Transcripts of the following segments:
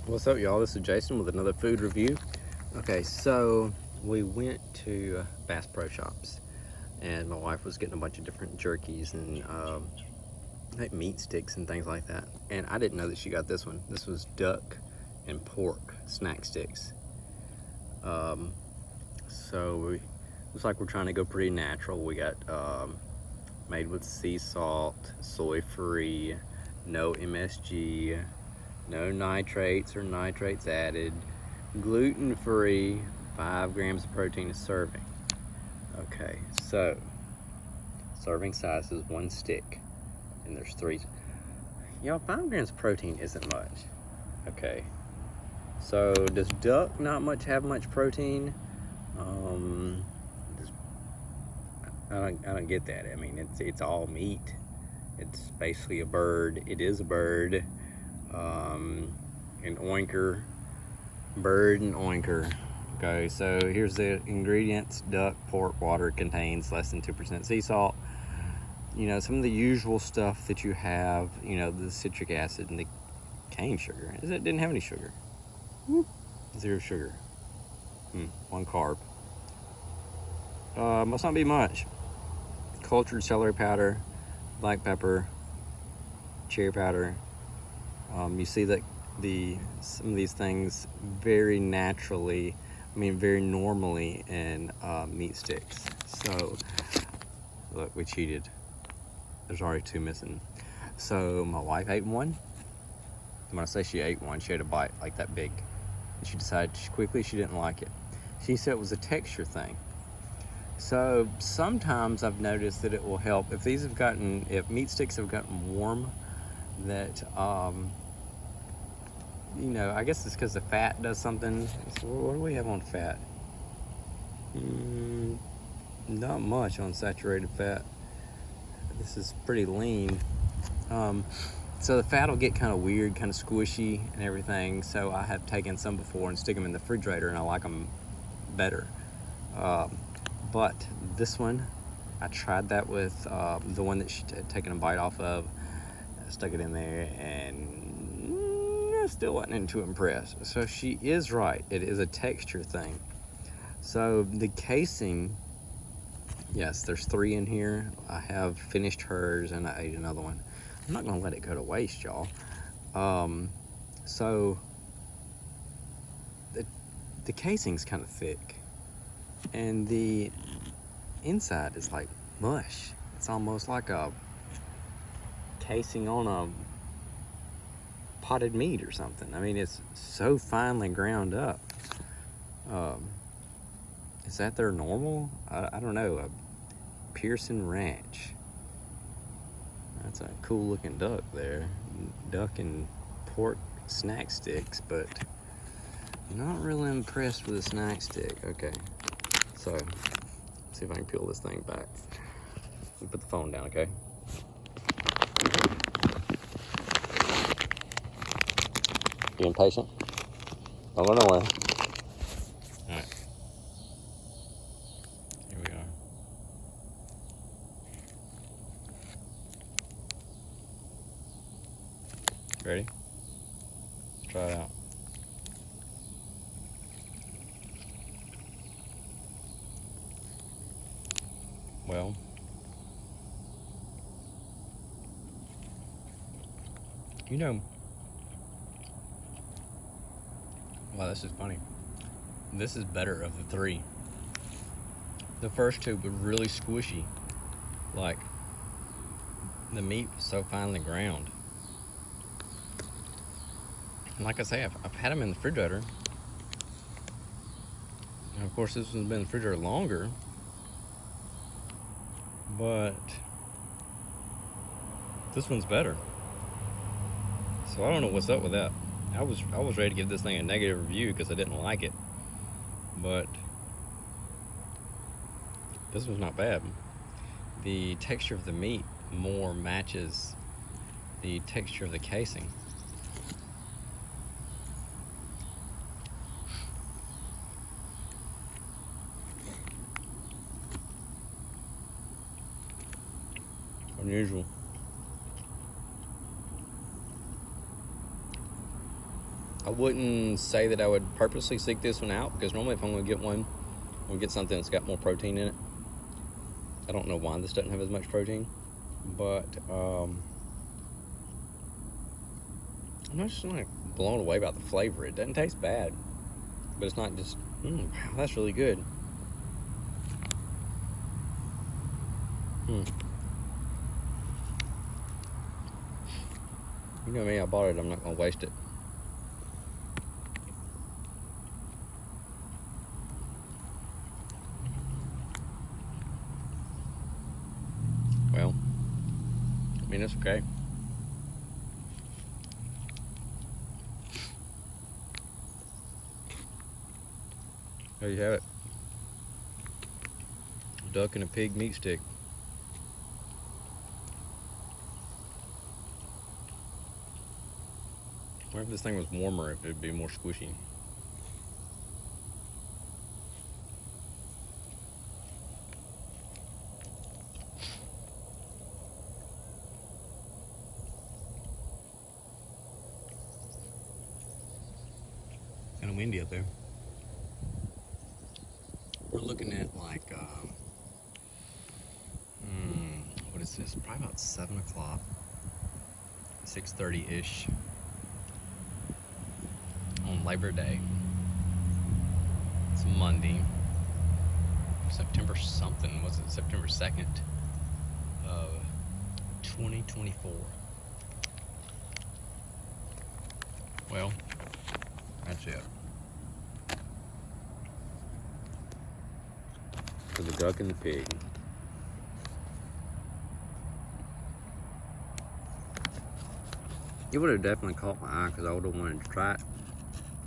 What's up, y'all? This is Jason with another food review. Okay, so we went to Bass Pro Shops, and my wife was getting a bunch of different jerkies and like meat sticks and things like that. And I didn't know that she got this one. This was duck and pork snack sticks. So looks like we're trying to go pretty natural. We got made with sea salt, soy-free, no MSG. No nitrates or nitrates added, gluten-free, 5 grams of protein a serving. Okay, so serving size is 1 stick, and there's 3. You know, 5 grams of protein isn't much. Okay, so does duck have much protein? I don't get that. I mean, it's all meat. It's basically a bird. It is a bird. An oinker, bird and oinker. Okay, so here's the ingredients. Duck, pork, water, contains less than 2% sea salt. You know, some of the usual stuff that you have, you know, the citric acid and the cane sugar. It didn't have any sugar. 0 sugar. 1 carb. Must not be much. Cultured celery powder, black pepper, cherry powder. You see that some of these things very naturally, very normally in meat sticks. So, look, we cheated. There's already 2 missing. So my wife ate one. When I say she ate one, she had a bite like that big. And she decided quickly she didn't like it. She said it was a texture thing. So sometimes I've noticed that it will help if meat sticks have gotten warm, that you know, I guess it's because the fat does something. So what do we have on fat? Not much on saturated fat. This is pretty lean. So the fat will get kind of weird, kind of squishy and everything. So I have taken some before and stick them in the refrigerator, and I like them better. But this one, I tried that with the one that she had taken a bite off of. I stuck it in there, and I still wasn't too impressed. So she is right. It is a texture thing. So the casing, yes, there's 3 in here. I have finished hers, and I ate another one. I'm not gonna let it go to waste, y'all. So the casing's kind of thick, and the inside is like mush. It's almost like a casing on a potted meat or something. I mean, it's so finely ground up. Is that their normal? I don't know. A Pearson Ranch. That's a cool looking duck there. Duck and pork snack sticks, but not really impressed with the snack stick. Okay, so let's see if I can peel this thing back. Put the phone down, okay? You impatient? Don't go nowhere. Alright. Here we are. Ready? Let's try it out. Well, you know, wow, this is funny. This is better of the 3. The first 2 were really squishy. Like, the meat was so finely ground. And like I say, I've had them in the refrigerator. And of course, this one's been in the refrigerator longer. But this one's better. So I don't know what's up with that. I was ready to give this thing a negative review because I didn't like it. But this was not bad. The texture of the meat more matches the texture of the casing. Unusual. I wouldn't say that I would purposely seek this one out, because normally if I'm going to get one, I'm going to get something that's got more protein in it. I don't know why this doesn't have as much protein, but I'm not just like blown away about the flavor. It doesn't taste bad, but it's not just, wow, that's really good. You know me, I bought it, I'm not going to waste it. Well, I mean, it's okay. There you have it. Duck and a pig meat stick. I wonder if this thing was warmer, if it'd be more squishy. Kind of windy up there. We're looking at like, what is this? Probably about 7 o'clock, 6:30-ish on Labor Day. It's Monday, September something. Was it September 2nd of 2024? Well, that's it. For the duck and the pig. It would have definitely caught my eye because I would have wanted to try it,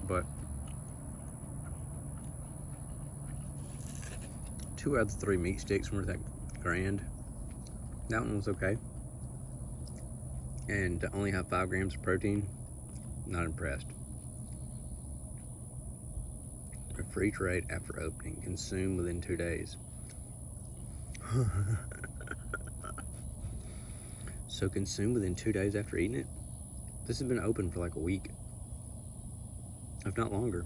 but 2 out of the 3 meat sticks weren't that grand. That one was okay. And to only have 5 grams of protein, not impressed. Refrigerate after opening. Consume within 2 days. So consume within 2 days after eating it? This has been open for like a week, if not longer.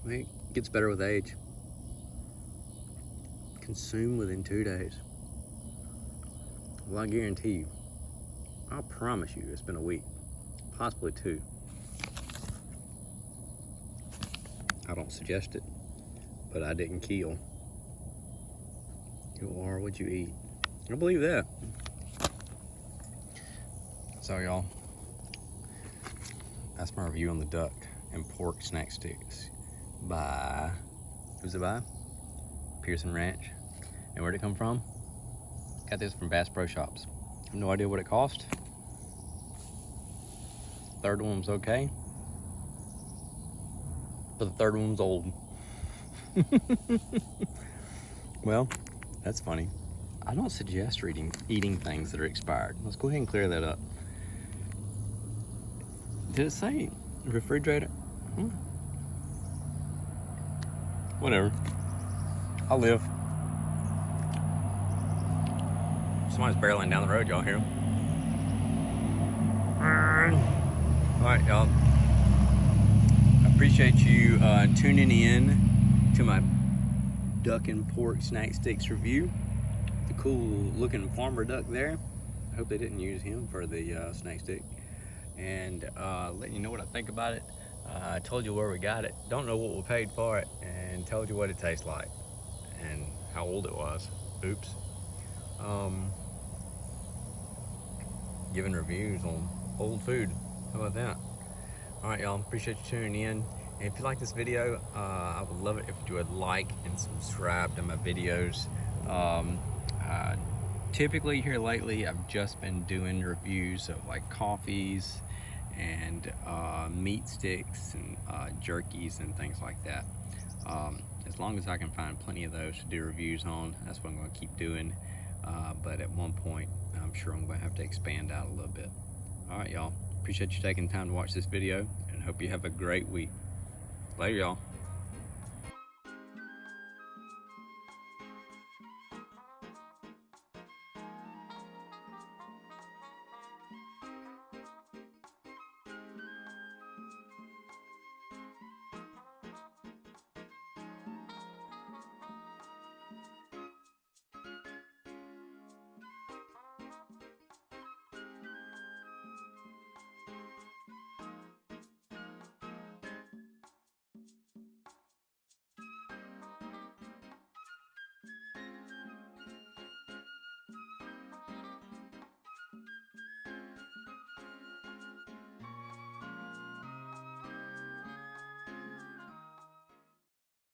It gets better with age. Consume within 2 days. Well, I guarantee you, I promise you, it's been a week, possibly 2. I don't suggest it, but I didn't kill. You are what you eat. I believe that. So y'all, that's my review on the duck and pork snack sticks by, who's it by? Pearson Ranch. And where'd it come from? Got this from Bass Pro Shops. Have no idea what it cost. Third one was okay, but the third one was old. Well, that's funny. I don't suggest eating things that are expired. Let's go ahead and clear that up. Did it say refrigerator? Whatever. I'll live. Somebody's barreling down the road, y'all hear them? Alright, y'all. I appreciate you tuning in to my duck and pork snack sticks review. The cool looking farmer duck there. I hope they didn't use him for the snack stick. And letting you know what I think about it. I told you where we got it. Don't know what we paid for it, and told you what it tastes like and how old it was. Oops. Giving reviews on old food. How about that? All right, y'all. Appreciate you tuning in. And if you like this video, I would love it if you would like and subscribe to my videos. Typically here lately, I've just been doing reviews of like coffees and meat sticks and jerkies and things like that. As long as I can find plenty of those to do reviews on, that's what I'm going to keep doing. But at one point, I'm sure I'm going to have to expand out a little bit. All right, y'all. Appreciate you taking time to watch this video, and hope you have a great week. Later, y'all.